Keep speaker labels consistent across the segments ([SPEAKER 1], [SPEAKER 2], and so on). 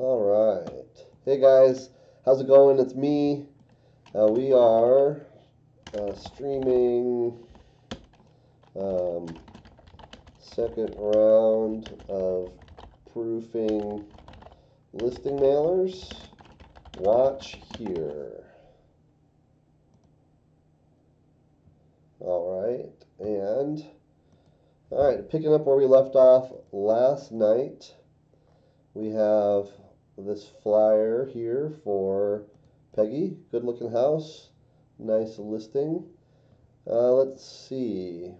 [SPEAKER 1] All right. Hey guys, how's it going? It's me. We are streaming um, second round of proofing listing mailers. Watch here. All right. And all right, picking up where we left off last night, we have this flyer here for Peggy. Good looking house. Nice listing. Let's see.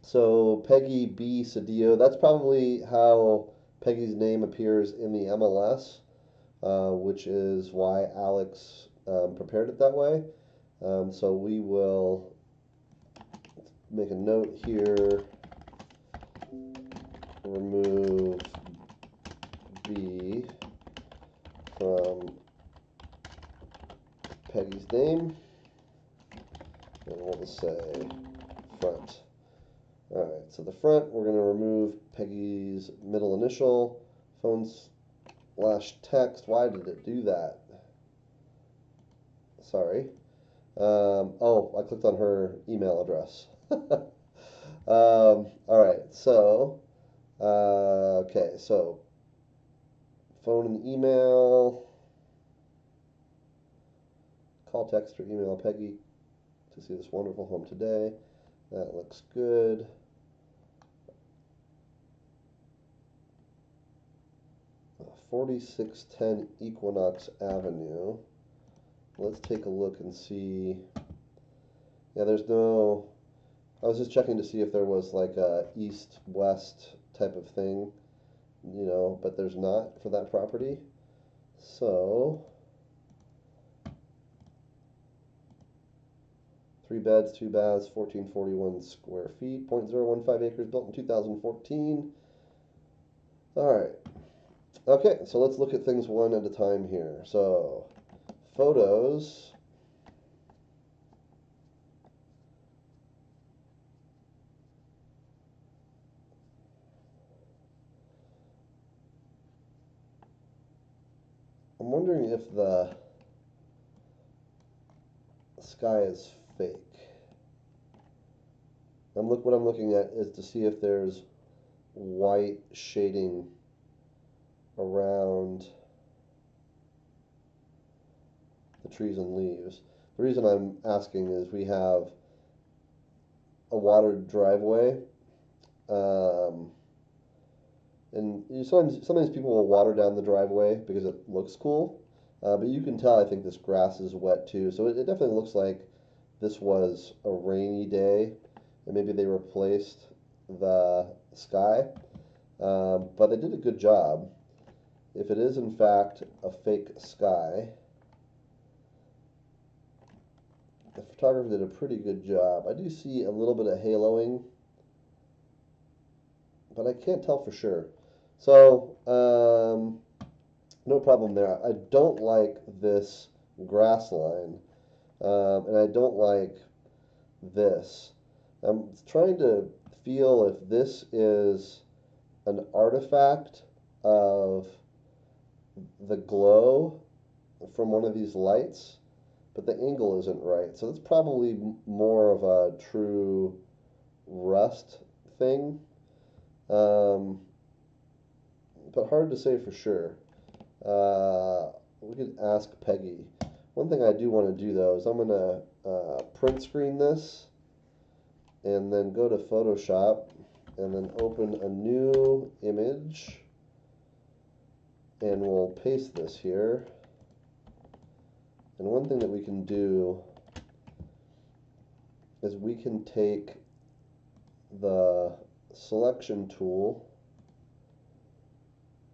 [SPEAKER 1] So Peggy B. Cedillo, that's probably how Peggy's name appears in the MLS, which is why Alex prepared it that way. So we will make a note here, remove B from Peggy's name, and we'll just say front. Alright, so the front, we're going to remove Peggy's middle initial, phone slash text. Why did it do that? Sorry. Oh, I clicked on her email address. Alright, so, okay, so phone and email, call, text, or email Peggy to see this wonderful home today. That looks good. Uh, 4610 Equinox Avenue. Let's take a look and see. Yeah, there's no. I was just checking to see if there was like a east-west type of thing, but there's not for that property. So, 3 beds, 2 baths, 1441 square feet, 0.015 acres, built in 2014. All right. Okay, so let's look at things one at a time here. So, photos. I'm wondering if the sky is fake. What I'm looking at is to see if there's white shading around the trees and leaves. The reason I'm asking is we have a watered driveway, um, and sometimes people will water down the driveway because it looks cool, but you can tell I think this grass is wet too. So it definitely looks like this was a rainy day, and maybe they replaced the sky, but they did a good job. If it is in fact a fake sky, the photographer did a pretty good job. I do see a little bit of haloing, but I can't tell for sure. So, no problem there. I don't like this grass line, and I don't like this. I'm trying to feel if this is an artifact of the glow from one of these lights, but the angle isn't right. So that's probably more of a true rust thing, um, but hard to say for sure. We could ask Peggy. One thing I do want to do though is I'm going to print screen this and then go to Photoshop and then open a new image, and we'll paste this here. And one thing that we can do is we can take the selection tool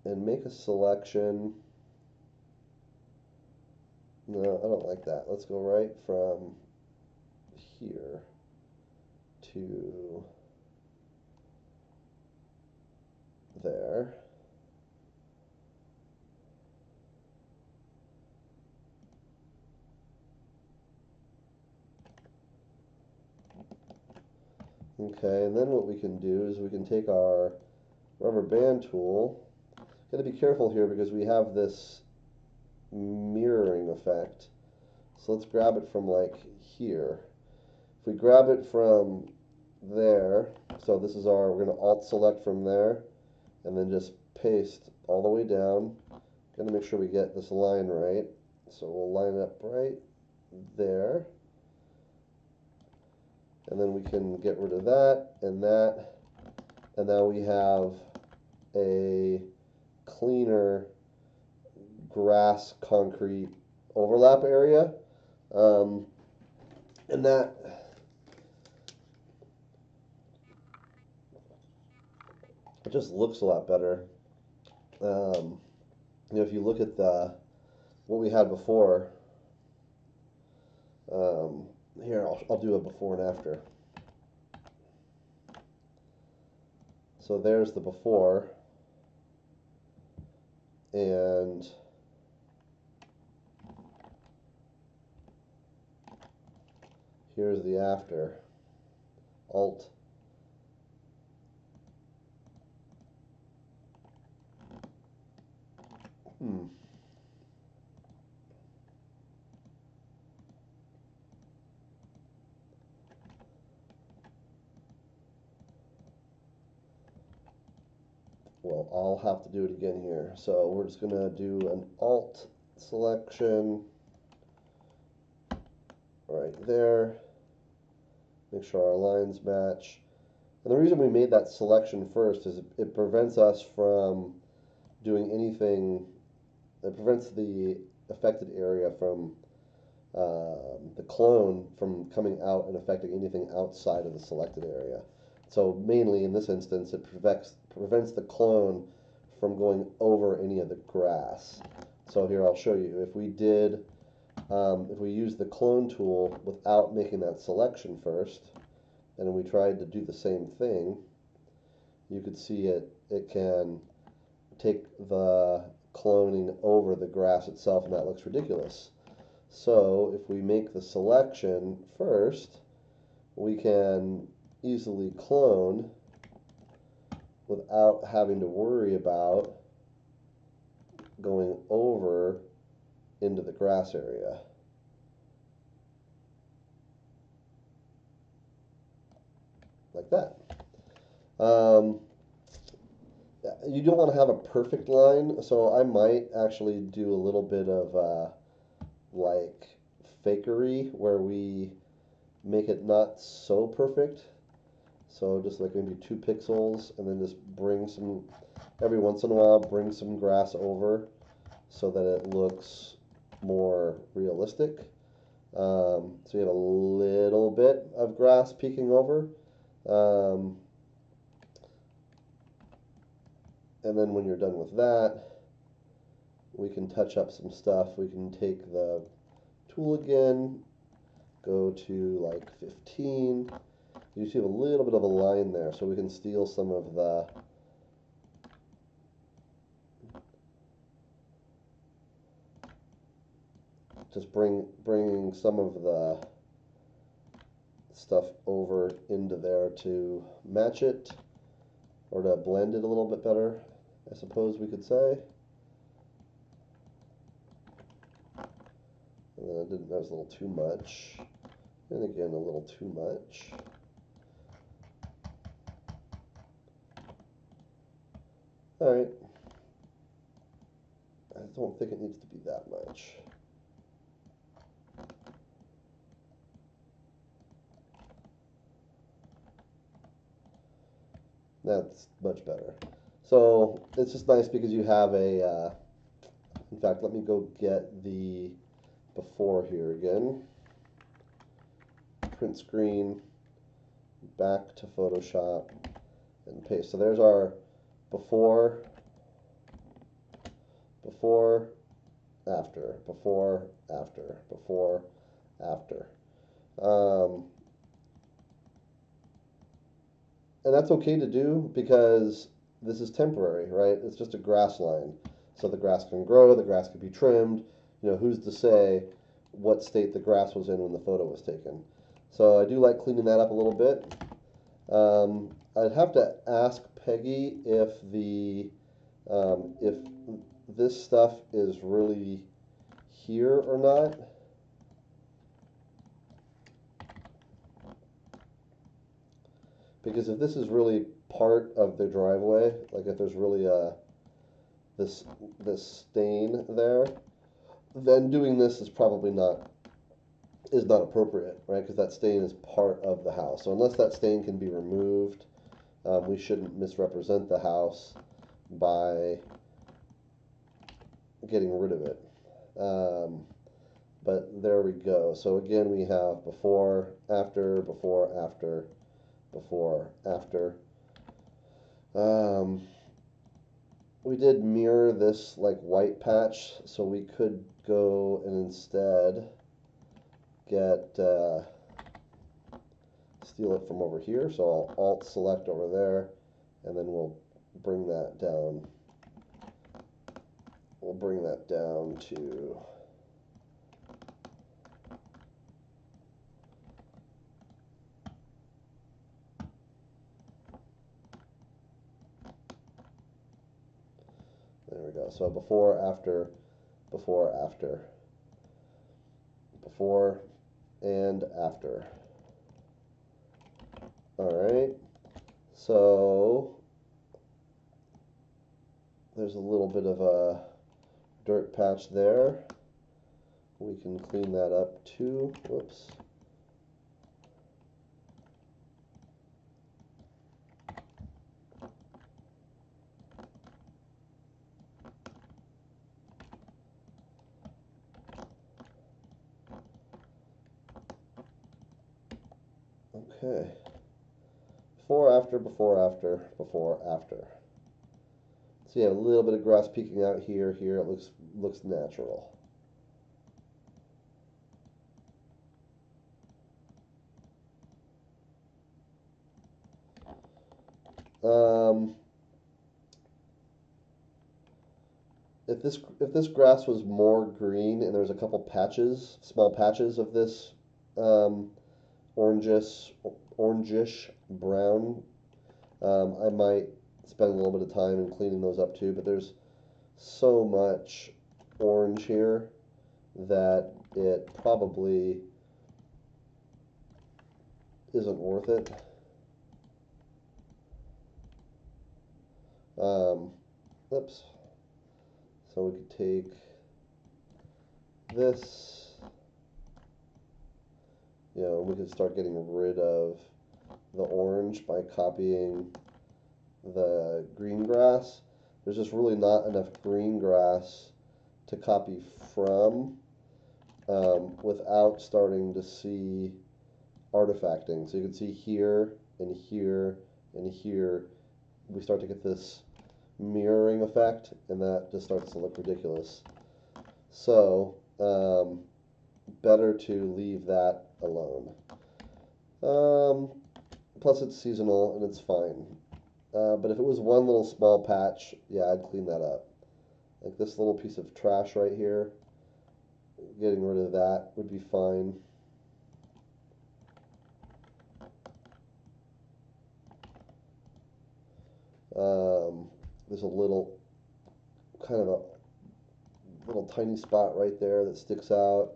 [SPEAKER 1] and make a selection. No, I don't like that. Let's go right from here to there. Okay, and then what we can do is we can take our rubber band tool. Got to be careful here because we have this mirroring effect. So let's grab it from like here. If we grab it from there, so this is our, we're going to alt select from there and then just paste all the way down. Got to make sure we get this line right. So we'll line it up right there. And then we can get rid of that. And now we have a cleaner grass concrete overlap area. And that it just looks a lot better. You know, if you look at what we had before, here I'll do a before and after. So there's the before, and here's the after. Alt. Well, I'll have to do it again here. So we're just going to do an alt selection right there. Make sure our lines match. And the reason we made that selection first is it prevents us from doing anything, it prevents the affected area from the clone from coming out and affecting anything outside of the selected area. So mainly in this instance, it prevents the clone from going over any of the grass. So here I'll show you. If we did, if we use the clone tool without making that selection first, and we tried to do the same thing, you could see it can take the cloning over the grass itself, and that looks ridiculous. So if we make the selection first, we can easily clone without having to worry about going over into the grass area. Like that. You don't want to have a perfect line, so I might actually do a little bit of like fakery where we make it not so perfect. So just like maybe 2 pixels, and then just bring some, every once in a while, bring some grass over so that it looks more realistic. So you have a little bit of grass peeking over. And then when you're done with that, we can touch up some stuff. We can take the tool again, go to like 15. You see a little bit of a line there, so we can steal some of the bringing some of the stuff over into there to match it, or to blend it a little bit better, I suppose we could say. And then that was a little too much, and again a little too much. All right, I don't think it needs to be that much. That's much better. So it's just nice because you have a, in fact, let me go get the before here again. Print screen, back to Photoshop, and paste. So there's our before, after, before, after, before, after. And that's okay to do because this is temporary, right? It's just a grass line. So the grass can grow, the grass can be trimmed. You know, who's to say what state the grass was in when the photo was taken? So I do like cleaning that up a little bit. I'd have to ask Peggy if this stuff is really here or not. Because if this is really part of the driveway, like if there's really this this stain there, then doing this is not appropriate, right? Because that stain is part of the house. So unless that stain can be removed, we shouldn't misrepresent the house by getting rid of it. But there we go. So again, we have before, after, before, after, before, after. We did mirror this like white patch, so we could go and instead get steal it from over here. So I'll Alt select over there, and then we'll bring that down. We'll bring that down to there we go. So before, after, before, after, before, and after. All right. So there's a little bit of a dirt patch there. We can clean that up too. Whoops. Okay. Before, after, before, after, before, after. So you have a little bit of grass peeking out here, here. It looks natural. If this grass was more green and there's a couple patches, small patches of this orangish brown, I might spend a little bit of time in cleaning those up too. But there's so much orange here that it probably isn't worth it. Oops. So we could take this, we could start getting rid of the orange by copying the green grass. There's just really not enough green grass to copy from without starting to see artifacting. So you can see here and here and here, we start to get this mirroring effect, and that just starts to look ridiculous. So better to leave that alone. Plus it's seasonal and it's fine. But if it was one little small patch, yeah, I'd clean that up. Like this little piece of trash right here, getting rid of that would be fine. There's a little kind of a little tiny spot right there that sticks out.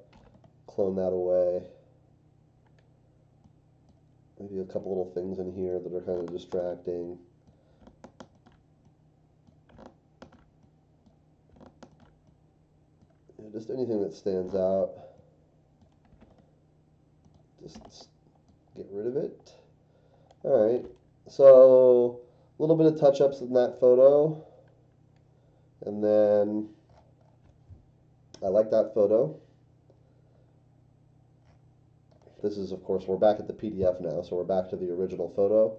[SPEAKER 1] Clone that away. Maybe a couple little things in here that are kind of distracting. Just anything that stands out. Just get rid of it. Alright, so a little bit of touch-ups in that photo. And then I like that photo. This is, of course, we're back at the PDF now, so we're back to the original photo.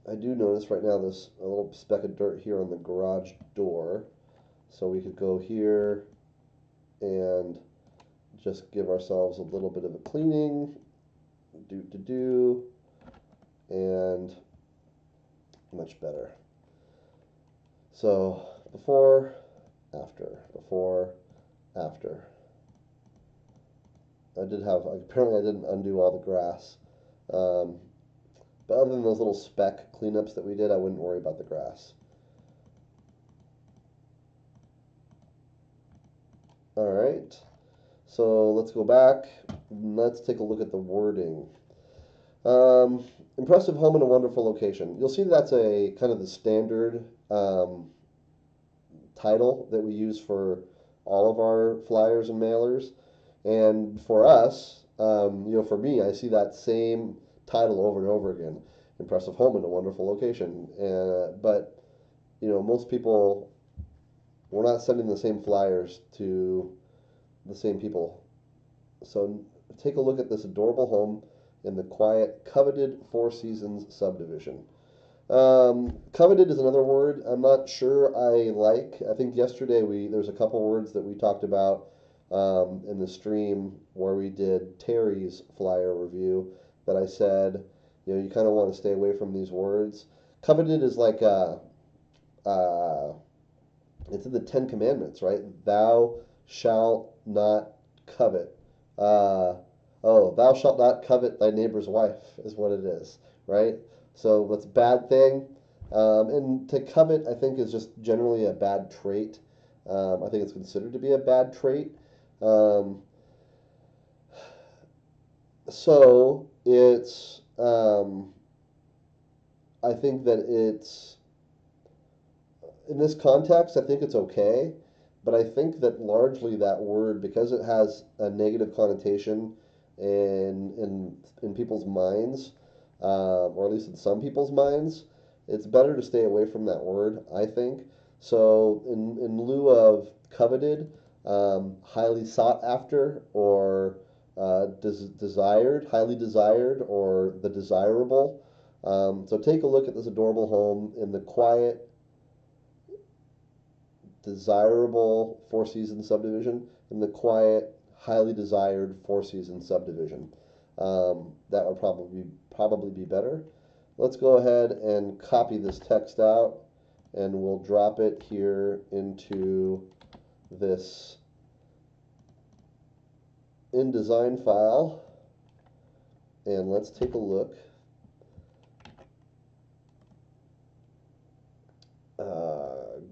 [SPEAKER 1] I do notice right now there's a little speck of dirt here on the garage door. So we could go here and just give ourselves a little bit of a cleaning, and much better. So before, after, before, after. Apparently I didn't undo all the grass. But other than those little speck cleanups that we did, I wouldn't worry about the grass. All right, so let's go back. Let's take a look at the wording. Um, Impressive home in a wonderful location. You'll see that's a kind of the standard title that we use for all of our flyers and mailers. And for us, for me, I see that same title over and over again. Impressive home in a wonderful location. But most people, we're not sending the same flyers to the same people. So take a look at this adorable home in the quiet, coveted Four Seasons subdivision. Coveted is another word I'm not sure I like. I think yesterday there's a couple words that we talked about in the stream where we did Terry's flyer review that I said, you kind of want to stay away from these words. Coveted is like it's in the Ten Commandments, right? Thou shalt not covet. Thou shalt not covet thy neighbor's wife is what it is, right? So that's a bad thing. And to covet, I think, is just generally a bad trait. I think it's considered to be a bad trait. Um, so it's, I think that it's, in this context, I think it's okay. But I think that largely that word, because it has a negative connotation in people's minds, or at least in some people's minds, it's better to stay away from that word, I think. So in lieu of coveted, highly sought after, or desired, highly desired, or the desirable. So take a look at this adorable home in the quiet, desirable Four Seasons subdivision, in the quiet, highly desired Four Seasons subdivision. That would probably be better. Let's go ahead and copy this text out, and we'll drop it here into this InDesign file, and let's take a look.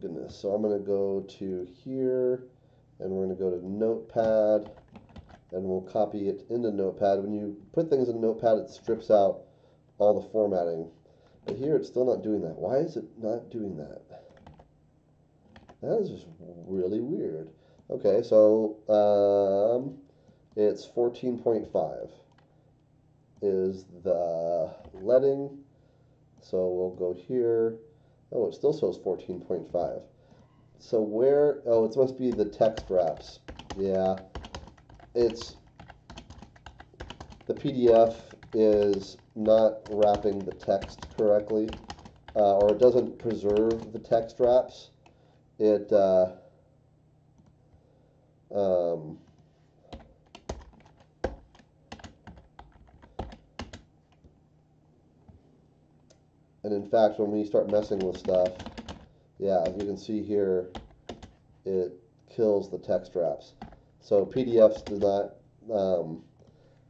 [SPEAKER 1] Goodness, so I'm going to go to here, and we're going to go to Notepad, and we'll copy it into Notepad. When you put things in Notepad, it strips out all the formatting. But here it's still not doing that. Why is it not doing that? That is just really weird. Okay, so it's 14.5 is the leading. So we'll go here. Oh, it still shows 14.5. So where, oh, it must be the text wraps. Yeah, it's, the PDF is not wrapping the text correctly, or it doesn't preserve the text wraps. It, and in fact, when we start messing with stuff, yeah, as you can see here, it kills the text wraps. So PDFs do not,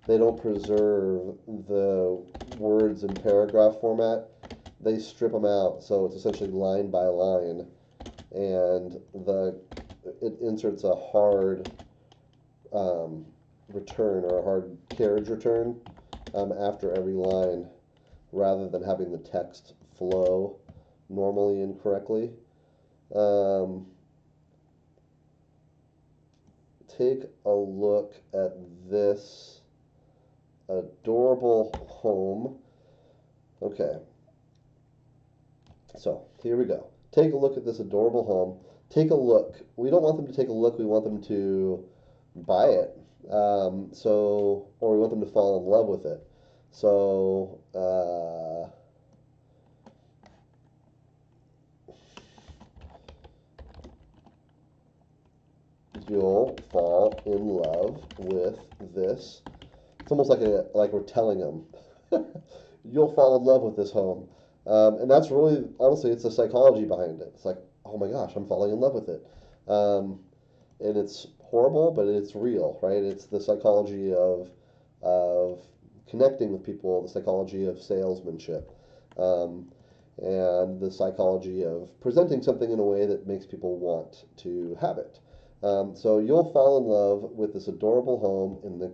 [SPEAKER 1] they don't preserve the words in paragraph format. They strip them out, so it's essentially line by line, and it inserts a hard return, or a hard carriage return after every line, rather than having the text flow normally and correctly. Take a look at this adorable home. Okay, so here we go. Take a look at this adorable home. Take a look. We don't want them to take a look. We want them to buy it. Or we want them to fall in love with it. So, you'll fall in love with this. It's almost like we're telling them, you'll fall in love with this home. And that's really, honestly, it's the psychology behind it. It's like, oh my gosh, I'm falling in love with it. And it's horrible, but it's real, right? It's the psychology of connecting with people, the psychology of salesmanship, um, and the psychology of presenting something in a way that makes people want to have it. So you'll fall in love with this adorable home in the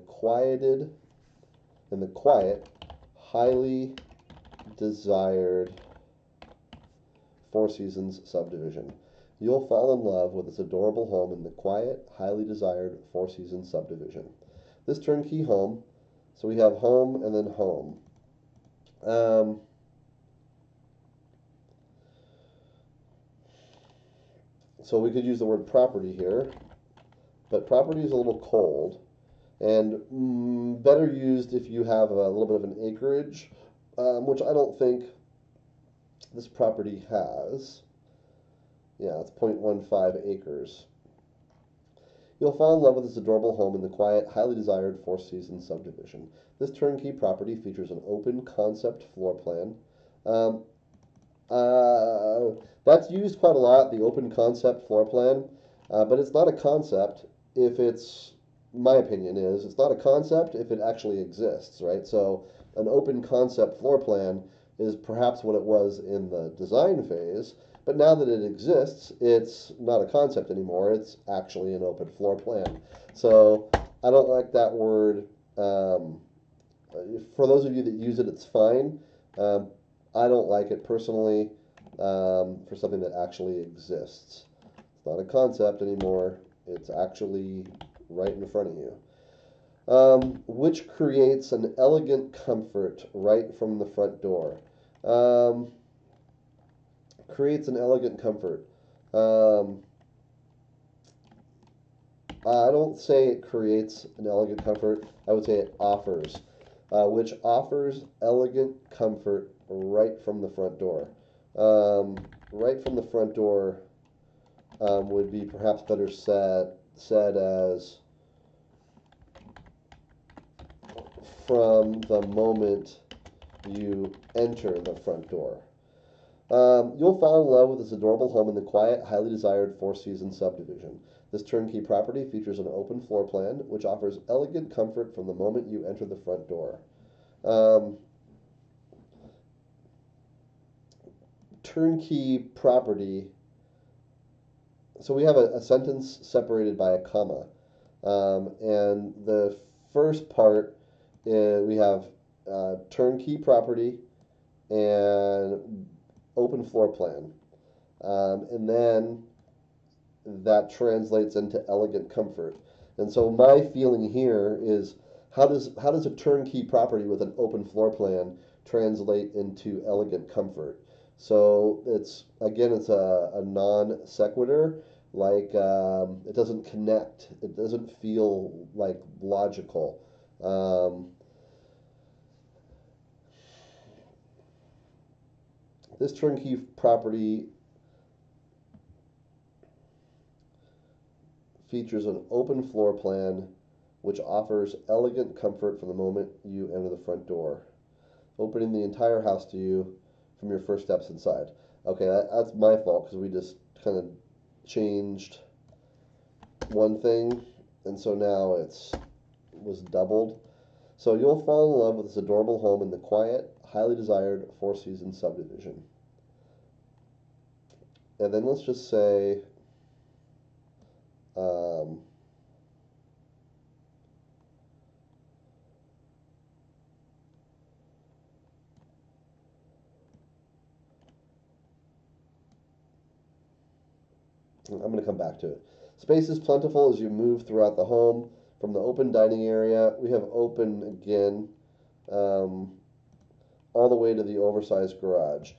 [SPEAKER 1] quiet, highly desired Four Seasons subdivision. You'll fall in love with this adorable home in the quiet, highly desired Four Seasons subdivision. This turnkey home, so we have home and then home. Um, so we could use the word property here, but property is a little cold and better used if you have a little bit of an acreage, which I don't think this property has. Yeah, it's 0.15 acres. You'll fall in love with this adorable home in the quiet, highly desired Four Seasons subdivision. This turnkey property features an open concept floor plan. Um, that's used quite a lot, the open concept floor plan, but it's not a concept if it's, my opinion is, it's not a concept if it actually exists, right? So an open concept floor plan is perhaps what it was in the design phase, but now that it exists, it's not a concept anymore, it's actually an open floor plan. So I don't like that word. For those of you that use it, it's fine. Um, I don't like it personally for something that actually exists. It's not a concept anymore. It's actually right in front of you. Which creates an elegant comfort right from the front door. Creates an elegant comfort. I don't say it creates an elegant comfort. I would say it offers, which offers elegant comfort right from the front door. Right from the front door would be perhaps better said as from the moment you enter the front door. You'll fall in love with this adorable home in the quiet, highly desired Four Seasons subdivision. This turnkey property features an open floor plan, which offers elegant comfort from the moment you enter the front door. Turnkey property. So we have a sentence separated by a comma. And the first part we have turnkey property and open floor plan. And then that translates into elegant comfort. And so my feeling here is how does a turnkey property with an open floor plan translate into elegant comfort? So it's a non sequitur. Like it doesn't connect. It doesn't feel like logical. This turnkey property features an open floor plan which offers elegant comfort from the moment you enter the front door, opening the entire house to you from your first steps inside. Okay, that's my fault because we just kind of changed one thing, and so now it was doubled. So you'll fall in love with this adorable home in the quiet, highly desired Four Seasons subdivision. And then let's just say I'm going to come back to it. Space is plentiful as you move throughout the home. From the open dining area, we have open again, all the way to the oversized garage.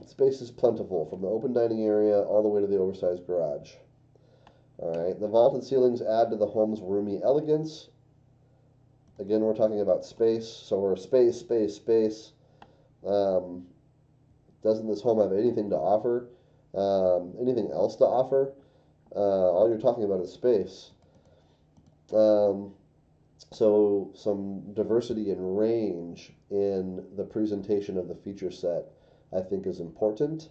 [SPEAKER 1] Space is plentiful from the open dining area all the way to the oversized garage. All right, the vaulted ceilings add to the home's roomy elegance. Again, we're talking about space, so we're space, space, space. Doesn't this home have anything to offer? Anything else to offer? All you're talking about is space. So some diversity and range in the presentation of the feature set, I think, is important.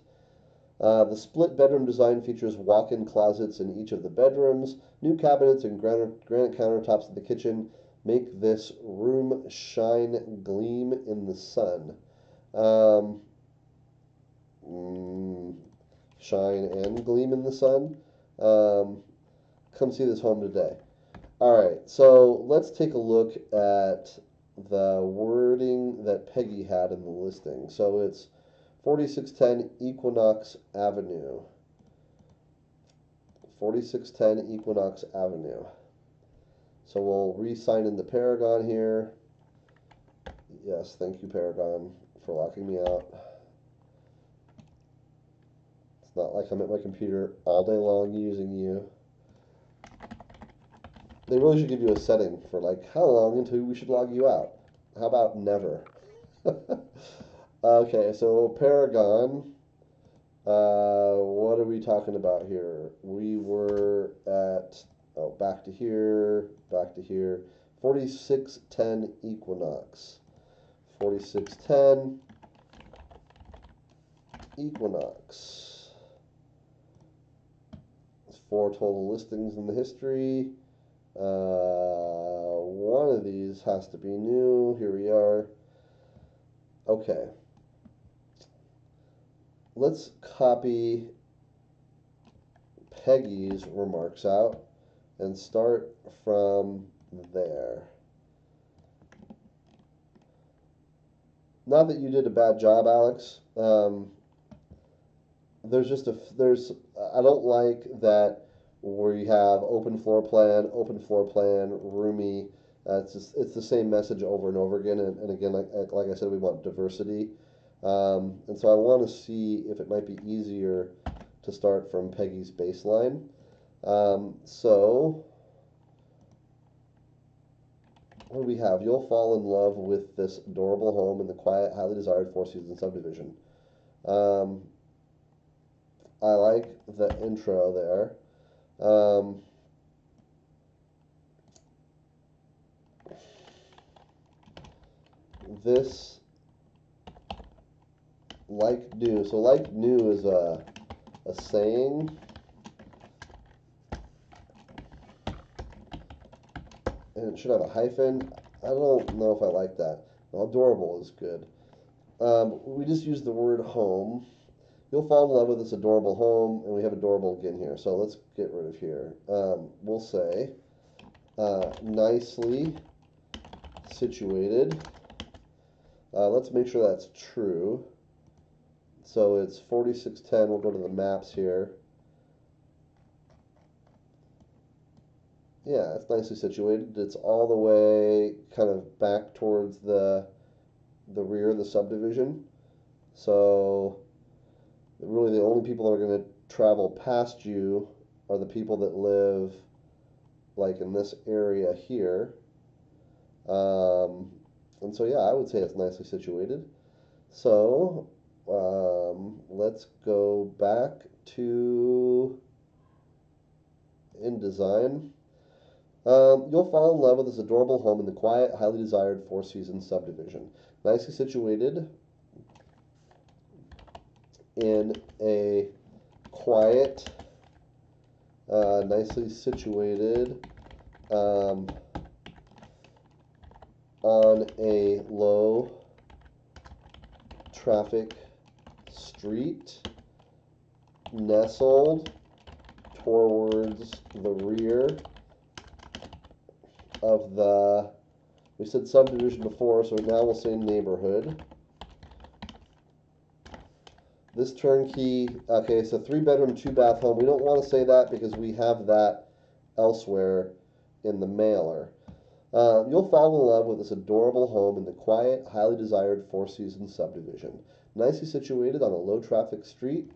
[SPEAKER 1] The split bedroom design features walk-in closets in each of the bedrooms, new cabinets and granite countertops in the kitchen, Make this room shine, gleam in the sun. Um, mm, Shine and gleam in the sun. Um, Come see this home today. All right, so let's take a look at the wording that Peggy had in the listing. So it's 4610 Equinox Avenue. 4610 Equinox Avenue. So we'll re-sign in the Paragon here. Yes, thank you, Paragon, for locking me out. It's not like I'm at my computer all day long using you. They really should give you a setting for like how long until we should log you out. How about never? Okay, so Paragon. What are we talking about here? We were at, oh, back to here, back to here. 4610 Equinox. 4610 Equinox. There's 4 total listings in the history. One of these has to be new. Here we are. Okay. Let's copy Peggy's remarks out and start from there. Not that you did a bad job, Alex. There's I don't like that where you have open floor plan, roomy. It's the same message over and over again, and again, like I said, we want diversity, and so I want to see if it might be easier to start from Peggy's baseline. So what do we have? You'll fall in love with this adorable home in the quiet, highly desired four-season subdivision. Um, I like the intro there. This like new. So like new is a saying. And it should have a hyphen. I don't know if I like that. Adorable is good. We just use the word home. You'll fall in love with this adorable home, and we have adorable again here. So let's get rid of here. We'll say nicely situated. Let's make sure that's true. So it's 4610. We'll go to the maps here. Yeah, it's nicely situated. It's all the way kind of back towards the rear of the subdivision. So really the only people that are going to travel past you are the people that live like in this area here. And so yeah, I would say it's nicely situated. So let's go back to InDesign. You'll fall in love with this adorable home in the quiet, highly desired four-season subdivision. Nicely situated in a quiet, nicely situated on a low traffic street, nestled towards the rear of the, we said subdivision before, so now we'll say neighborhood. This turnkey, okay, so 3-bedroom, 2-bath home. We don't want to say that because we have that elsewhere in the mailer. You'll fall in love with this adorable home in the quiet, highly desired four-season subdivision. Nicely situated on a low-traffic street,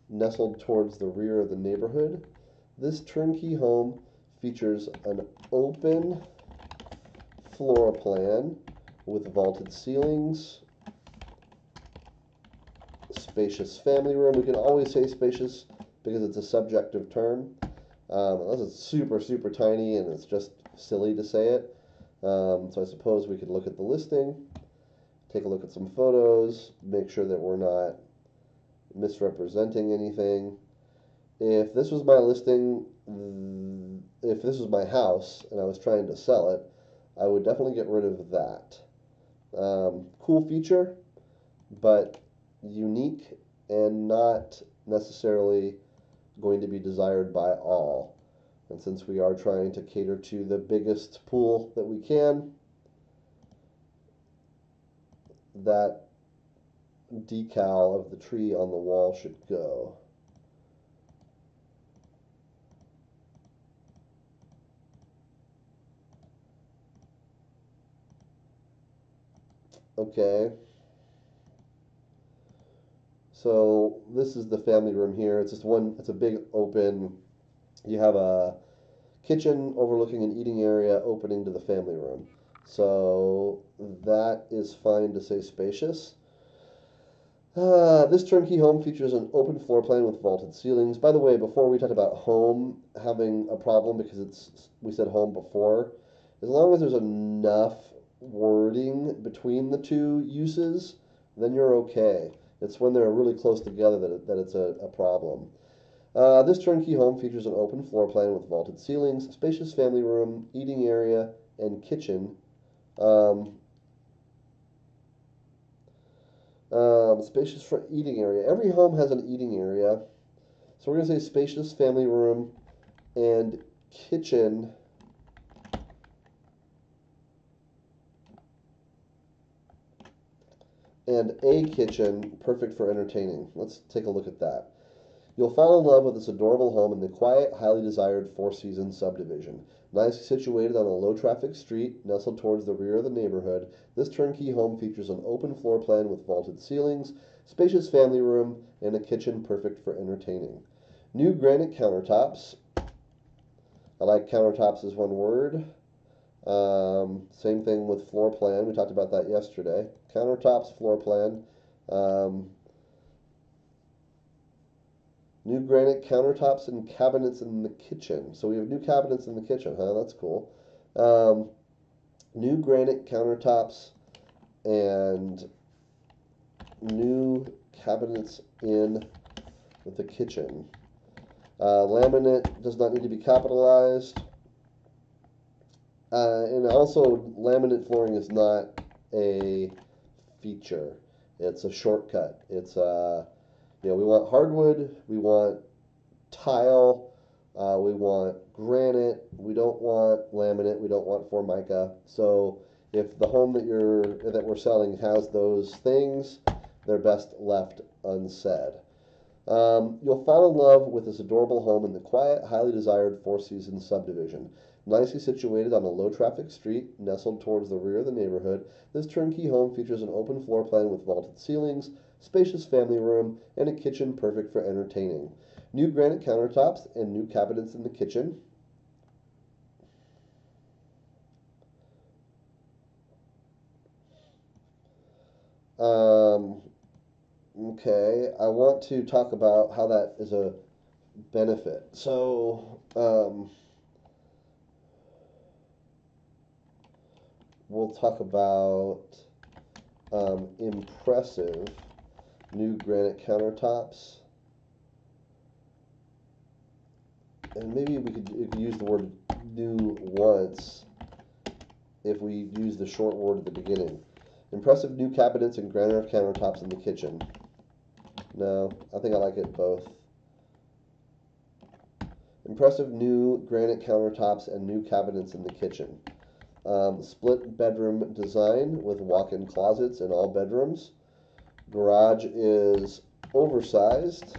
[SPEAKER 1] nestled towards the rear of the neighborhood. This turnkey home features an open floor plan with vaulted ceilings, spacious family room. We can always say spacious because it's a subjective term. Unless it's super, super tiny and it's just silly to say it. So I suppose we could look at the listing, take a look at some photos, make sure that we're not misrepresenting anything. If this was my listing, if this was my house and I was trying to sell it, I would definitely get rid of that. Cool feature, but unique and not necessarily going to be desired by all. And since we are trying to cater to the biggest pool that we can, that decal of the tree on the wall should go. Okay. So this is the family room here. It's just one, it's a big open, you have a kitchen overlooking an eating area opening to the family room. So that is fine to say spacious. This turnkey home features an open floor plan with vaulted ceilings. By the way, before we talked about home having a problem because we said home before, as long as there's enough wording between the two uses, then you're okay. It's when they're really close together that it's a problem. This turnkey home features an open floor plan with vaulted ceilings, spacious family room, eating area, and kitchen. Um, Spacious for eating area. Every home has an eating area. So we're going to say spacious family room and kitchen. And a kitchen perfect for entertaining. Let's take a look at that. You'll fall in love with this adorable home in the quiet, highly desired Four Seasons subdivision. Nicely situated on a low-traffic street, nestled towards the rear of the neighborhood, this turnkey home features an open floor plan with vaulted ceilings, spacious family room, and a kitchen perfect for entertaining. New granite countertops. I like countertops as one word. Same thing with floor plan. We talked about that yesterday. Countertops, floor plan. New granite countertops and cabinets in the kitchen. So we have new cabinets in the kitchen, huh? That's cool. New granite countertops and new cabinets in the kitchen. Laminate does not need to be capitalized. And also, laminate flooring is not a feature. It's a shortcut. It's we want hardwood, we want tile, we want granite, we don't want laminate, we don't want Formica. So if the home that we're selling has those things, they're best left unsaid. You'll fall in love with this adorable home in the quiet, highly desired Four Seasons subdivision. Nicely situated on a low-traffic street, nestled towards the rear of the neighborhood, this turnkey home features an open floor plan with vaulted ceilings, spacious family room, and a kitchen perfect for entertaining. New granite countertops and new cabinets in the kitchen. Okay, I want to talk about how that is a benefit. So, we'll talk about impressive new granite countertops. And maybe we could use the word new once if we use the short word at the beginning. Impressive new cabinets and granite countertops in the kitchen. No, I think I like it both. Impressive new granite countertops and new cabinets in the kitchen. Split bedroom design with walk-in closets in all bedrooms. Garage is oversized.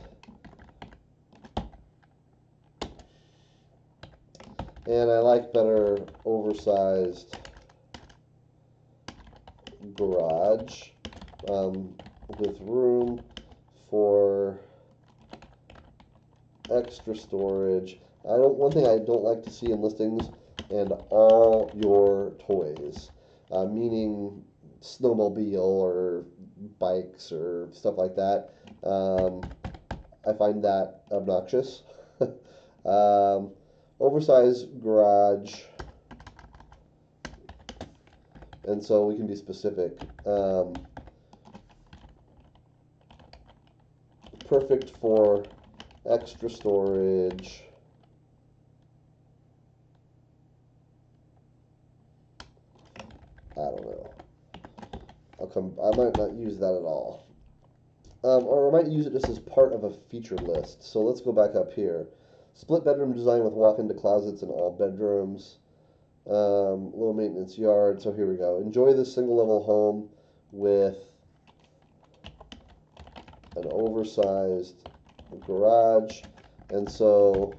[SPEAKER 1] And I like better oversized garage with room for extra storage. One thing I don't like to see in listings, and all your toys, meaning snowmobile or bikes or stuff like that. I find that obnoxious. Oversized garage, and so we can be specific. Perfect for extra storage. I might not use that at all. Or I might use it just as part of a featured list. So let's go back up here. Split bedroom design with walk-into closets in all bedrooms. Low maintenance yard. So here we go. Enjoy this single level home with an oversized garage. And so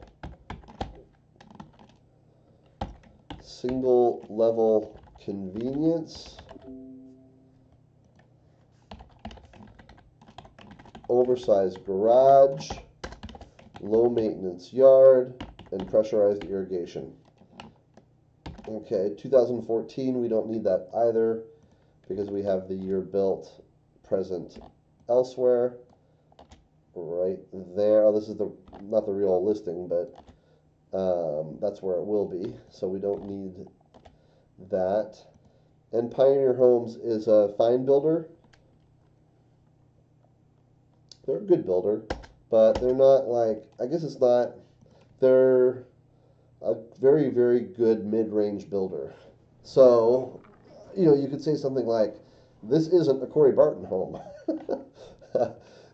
[SPEAKER 1] single level convenience, oversized garage, low maintenance yard, and pressurized irrigation. Okay, 2014, we don't need that either because we have the year built present elsewhere right there. Oh, this is not the real listing, but that's where it will be, so we don't need that. And Pioneer Homes is a fine builder. They're a good builder, but they're not like, I guess it's not, they're a very, very good mid-range builder. So, you know, you could say something like, this isn't a Corey Barton home.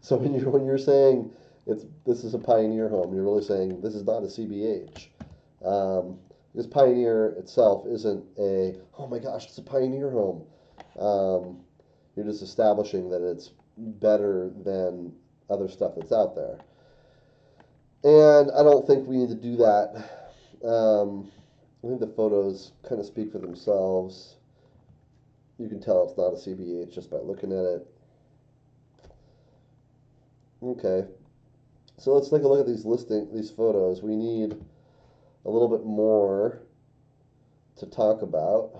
[SPEAKER 1] So when you're saying this is a Pioneer home, you're really saying this is not a CBH. Because Pioneer itself isn't oh my gosh, it's a Pioneer home. You're just establishing that it's better than other stuff that's out there. And I don't think we need to do that. I think the photos kind of speak for themselves. You can tell it's not a CBH just by looking at it. Okay, so let's take a look at these photos. We need a little bit more to talk about.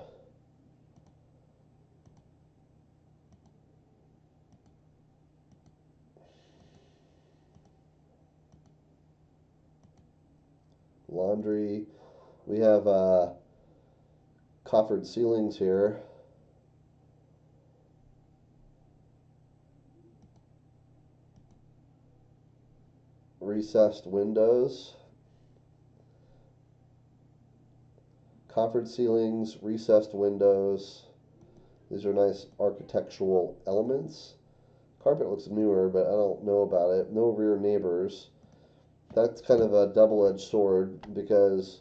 [SPEAKER 1] Laundry. We have coffered ceilings here. Recessed windows. Coffered ceilings, recessed windows. These are nice architectural elements. Carpet looks newer, but I don't know about it. No rear neighbors. That's kind of a double-edged sword because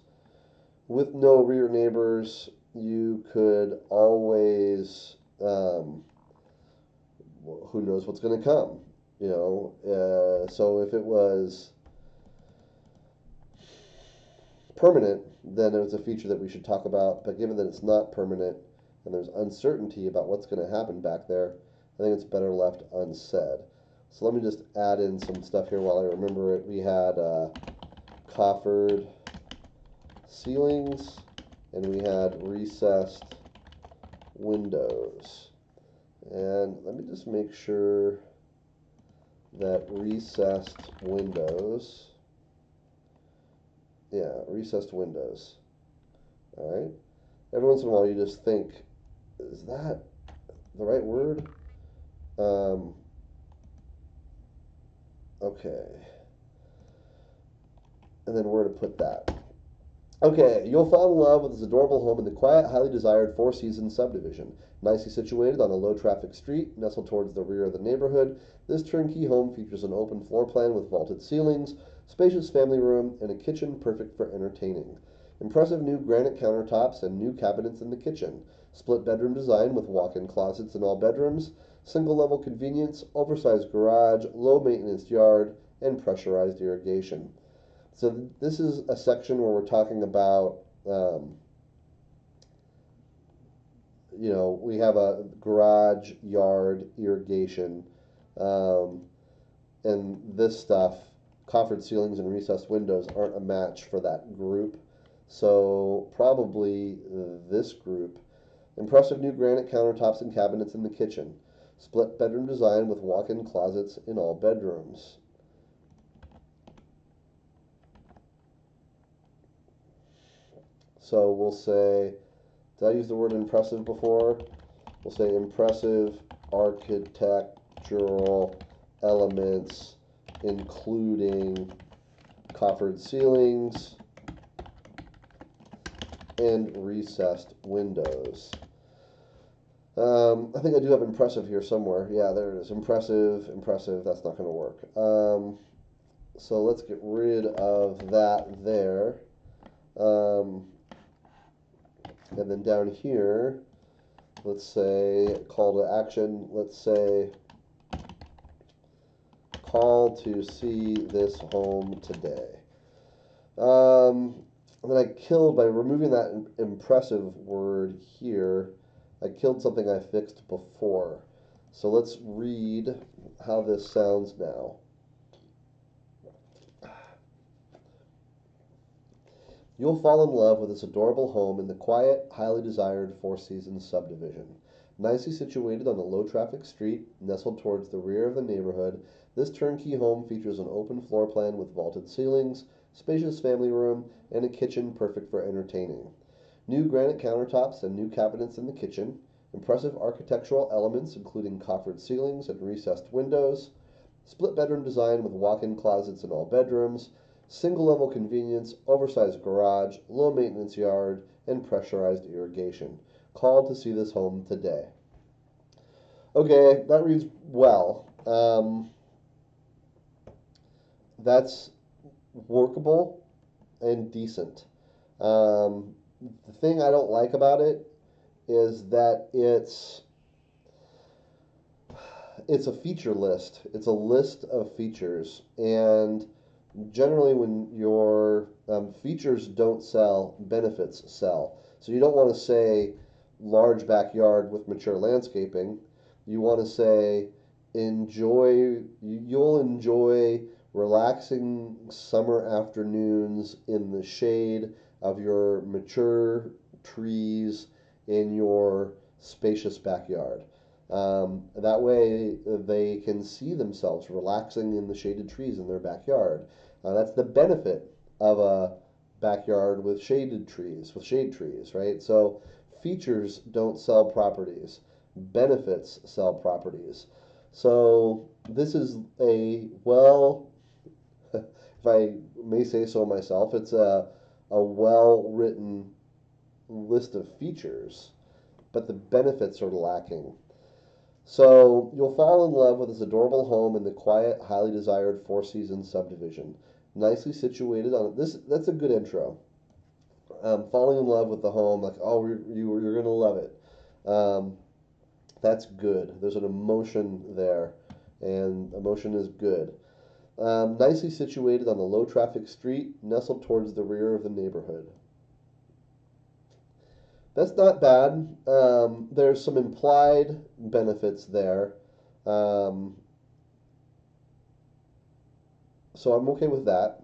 [SPEAKER 1] with no rear neighbors, you could always, who knows what's going to come, you know. So if it was permanent, then it was a feature that we should talk about. But given that it's not permanent and there's uncertainty about what's going to happen back there, I think it's better left unsaid. So let me just add in some stuff here while I remember it. We had coffered ceilings and we had recessed windows. And let me just make sure that recessed windows, yeah, recessed windows. All right. Every once in a while you just think, is that the right word? Okay. And then where to put that. Okay, you'll fall in love with this adorable home in the quiet, highly desired Four Seasons subdivision. Nicely situated on a low-traffic street, nestled towards the rear of the neighborhood, this turnkey home features an open floor plan with vaulted ceilings, spacious family room, and a kitchen perfect for entertaining. Impressive new granite countertops and new cabinets in the kitchen. Split bedroom design with walk-in closets in all bedrooms, single-level convenience, oversized garage, low-maintenance yard, and pressurized irrigation. So this is a section where we're talking about, you know, we have a garage, yard, irrigation, and this stuff, coffered ceilings and recessed windows aren't a match for that group. So probably this group. Impressive new granite countertops and cabinets in the kitchen. Split bedroom design with walk-in closets in all bedrooms. So we'll say, did I use the word impressive before? We'll say impressive architectural elements including coffered ceilings and recessed windows. I think I do have impressive here somewhere. Yeah, there it is. Impressive, impressive. That's not going to work. So let's get rid of that there. Um, and then down here, let's say call to action. Let's say call to see this home today. And then I killed, by removing that impressive word here, I killed something I fixed before. So let's read how this sounds now. You'll fall in love with this adorable home in the quiet, highly desired Four Seasons subdivision. Nicely situated on a low traffic street, nestled towards the rear of the neighborhood, this turnkey home features an open floor plan with vaulted ceilings, spacious family room, and a kitchen perfect for entertaining. New granite countertops and new cabinets in the kitchen, impressive architectural elements including coffered ceilings and recessed windows, split bedroom design with walk-in closets in all bedrooms, single-level convenience, oversized garage, low-maintenance yard, and pressurized irrigation. Call to see this home today. Okay, that reads well. That's workable and decent. The thing I don't like about it is that it's a feature list. It's a list of features, and generally, when your features don't sell, benefits sell. So you don't want to say large backyard with mature landscaping. You want to say you'll enjoy relaxing summer afternoons in the shade of your mature trees in your spacious backyard. That way, they can see themselves relaxing in the shaded trees in their backyard. That's the benefit of a backyard with shaded trees, with shade trees, right? So, features don't sell properties, benefits sell properties. So, this is if I may say so myself, it's a well written list of features, but the benefits are lacking. So you'll fall in love with this adorable home in the quiet, highly desired Four Seasons subdivision. Nicely situated on this. That's a good intro. Falling in love with the home, like you're gonna love it. Um, that's good. There's an emotion there, and emotion is good. Nicely situated on a low traffic street, nestled towards the rear of the neighborhood. That's not bad. There's some implied benefits there. Um, so I'm okay with that.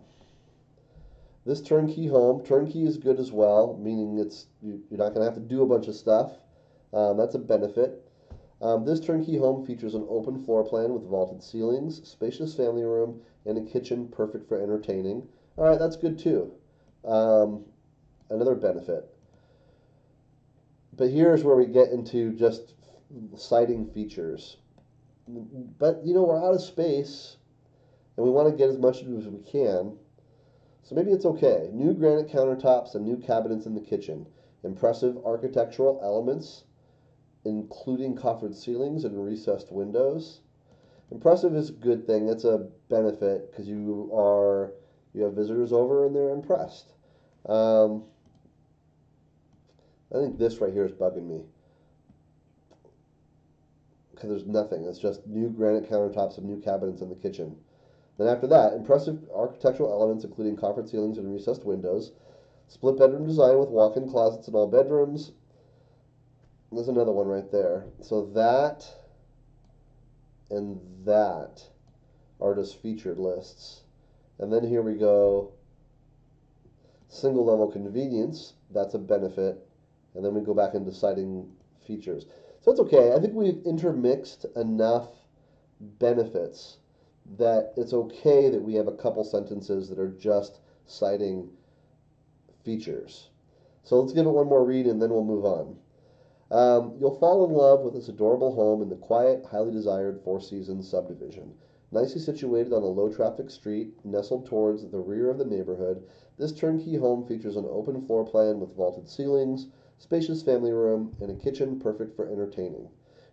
[SPEAKER 1] This turnkey home, turnkey is good as well, meaning you're not going to have to do a bunch of stuff. That's a benefit. This turnkey home features an open floor plan with vaulted ceilings, spacious family room, and a kitchen perfect for entertaining. All right, that's good too. Um, Another benefit. But here's where we get into just citing features. But we're out of space and we want to get as much as we can. So maybe it's okay. New granite countertops and new cabinets in the kitchen. Impressive architectural elements, including coffered ceilings and recessed windows. Impressive is a good thing. It's a benefit because you have visitors over and they're impressed. Um, I think this right here is bugging me because there's nothing. It's just new granite countertops and new cabinets in the kitchen. Then after that, impressive architectural elements including coffered ceilings and recessed windows, split bedroom design with walk-in closets in all bedrooms. There's another one right there. So that and that are just featured lists. And then here we go, single level convenience, that's a benefit. And then we go back into citing features. So it's okay. I think we've intermixed enough benefits that it's okay that we have a couple sentences that are just citing features. So let's give it one more read and then we'll move on. You'll fall in love with this adorable home in the quiet, highly desired Four Seasons subdivision. Nicely situated on a low traffic street, nestled towards the rear of the neighborhood, this turnkey home features an open floor plan with vaulted ceilings, spacious family room, and a kitchen perfect for entertaining.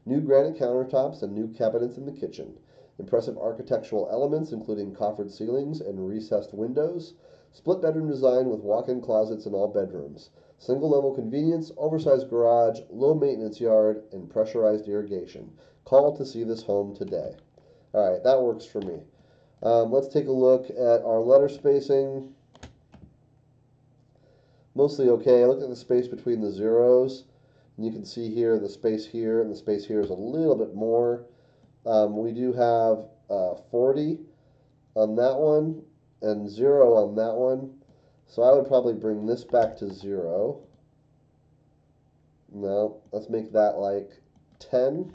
[SPEAKER 1] New granite countertops and new cabinets in the kitchen. Impressive architectural elements, including coffered ceilings and recessed windows. Split bedroom design with walk in closets in all bedrooms. Single level convenience, oversized garage, low maintenance yard, and pressurized irrigation. Call to see this home today. All right, that works for me. Let's take a look at our letter spacing. Mostly okay. I look at the space between the zeros, and you can see here the space here and the space here is a little bit more. We do have 40 on that one and 0 on that one, so I would probably bring this back to 0. No, let's make that like 10.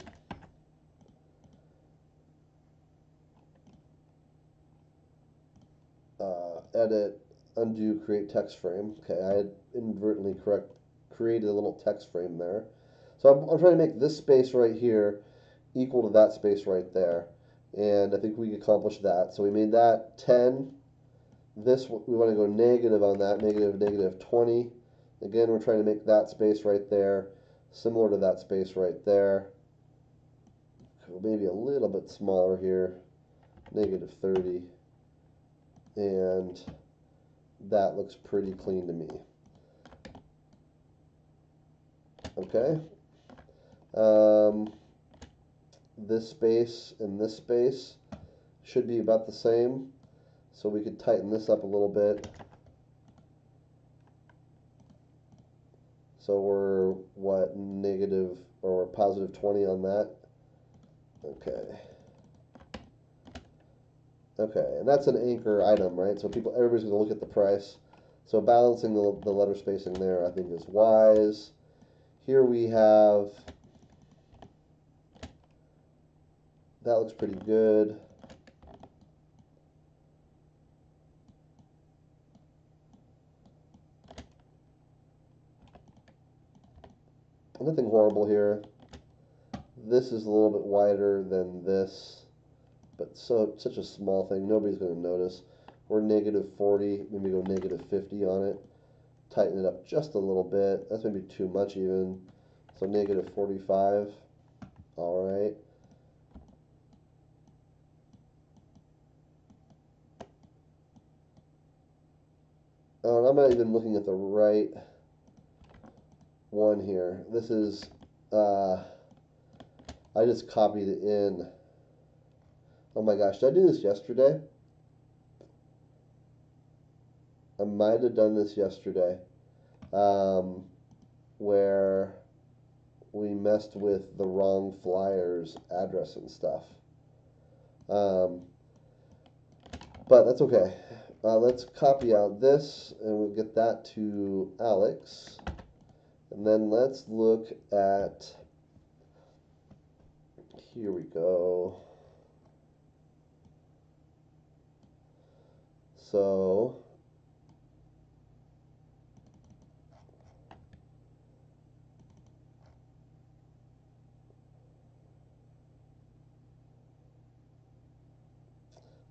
[SPEAKER 1] Edit, undo, create text frame. Okay, I had inadvertently created a little text frame there. So I'm trying to make this space right here equal to that space right there. And I think we accomplished that. So we made that 10. This, we want to go negative on that, negative 20. Again, we're trying to make that space right there similar to that space right there. Maybe a little bit smaller here, negative 30. And that looks pretty clean to me. Okay. This space and this space should be about the same, so we could tighten this up a little bit. So we're what, negative or positive 20 on that. Okay. Okay, and that's an anchor item, right? So everybody's going to look at the price. So balancing the letter spacing there, I think, is wise. Here we have, that looks pretty good. Nothing horrible here. This is a little bit wider than this, but such a small thing, nobody's going to notice. We're negative 40, maybe go negative 50 on it. Tighten it up just a little bit. That's maybe too much even. So negative 45. All right. Oh, and I'm not even looking at the right one here. This is, I just copied it in. Oh my gosh, did I do this yesterday? I might have done this yesterday, where we messed with the wrong flyer's address and stuff. But that's okay. Let's copy out this, and we'll get that to Alex. And then let's look at, here we go. So,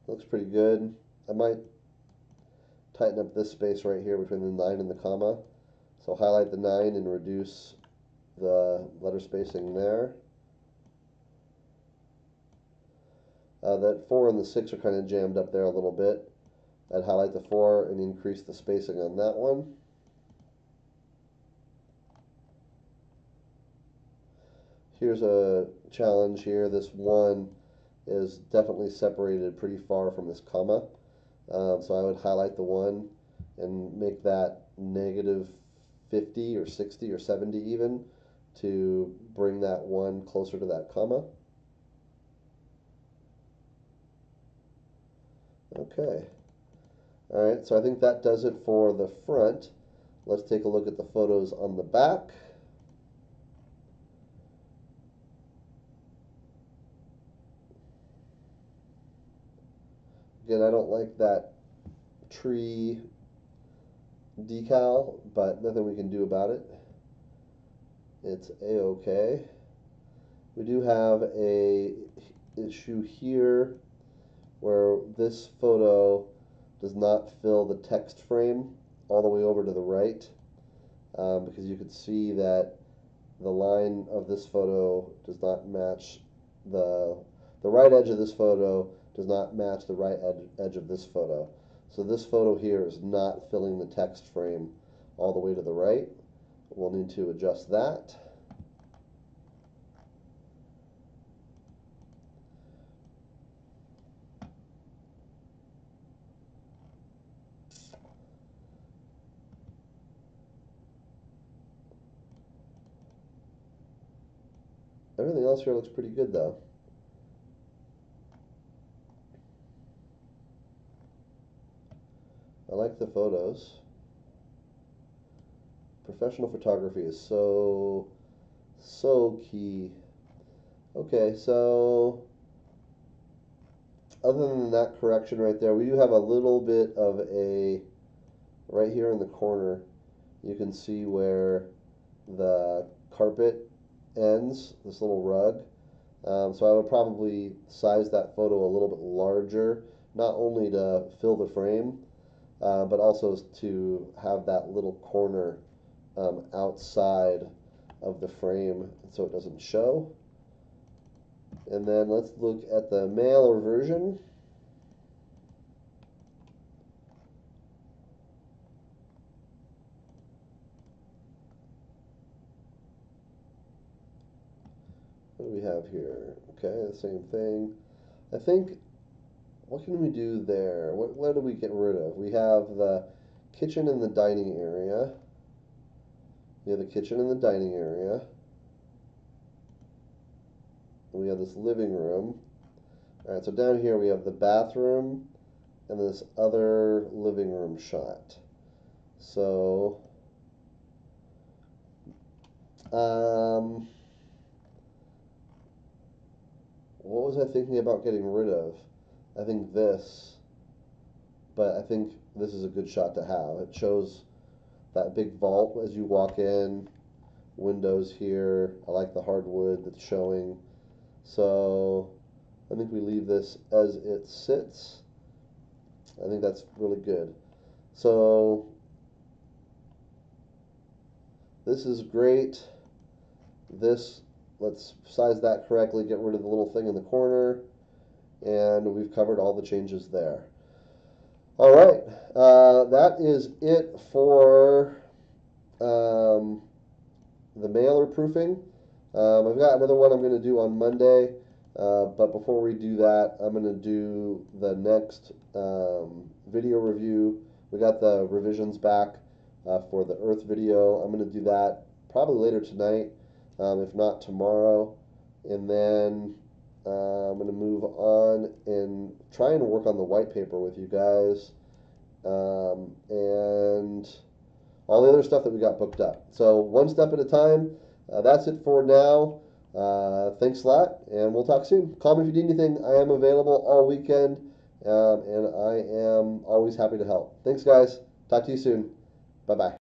[SPEAKER 1] looks pretty good. I might tighten up this space right here between the 9 and the comma. So highlight the 9 and reduce the letter spacing there. That 4 and the 6 are kind of jammed up there a little bit. I'd highlight the 4 and increase the spacing on that one. Here's a challenge here. This 1 is definitely separated pretty far from this comma. So I would highlight the 1 and make that negative 50 or 60 or 70 even to bring that 1 closer to that comma. Okay. All right, so I think that does it for the front. Let's take a look at the photos on the back. Again, I don't like that tree decal, but nothing we can do about it. It's a-okay. We do have a issue here where this photo does not fill the text frame all the way over to the right. because you could see that the line of this photo does not match the right edge of this photo does not match the right edge of this photo. So this photo here is not filling the text frame all the way to the right. We'll need to adjust that. Everything else here looks pretty good though. I like the photos. Professional photography is so key. Okay, so other than that correction right there, we do have a little bit of a, right here in the corner, you can see where the carpet ends, this little rug. So I would probably size that photo a little bit larger, not only to fill the frame, but also to have that little corner outside of the frame so it doesn't show. And then let's look at the mailer version. What do we have here? Okay, the same thing. I think, what can we do there? What do we get rid of? We have the kitchen and the dining area. We have the kitchen and the dining area. And we have this living room. All right, so down here we have the bathroom and this other living room shot. So, what was I thinking about getting rid of? I think this, but I think this is a good shot to have. It shows that big vault as you walk in, windows here. I like the hardwood that's showing. So I think we leave this as it sits. I think that's really good. So this is great. This, let's size that correctly, get rid of the little thing in the corner, and we've covered all the changes there. All right, that is it for the mailer proofing. I've got another one I'm going to do on Monday, but before we do that, I'm going to do the next video review. We got the revisions back for the Earth video. I'm going to do that probably later tonight, if not tomorrow, and then I'm going to move on and try and work on the white paper with you guys, and all the other stuff that we got booked up. So one step at a time. That's it for now. Thanks a lot, and we'll talk soon. Call me if you need anything. I am available all weekend, and I am always happy to help. Thanks, guys. Talk to you soon. Bye-bye.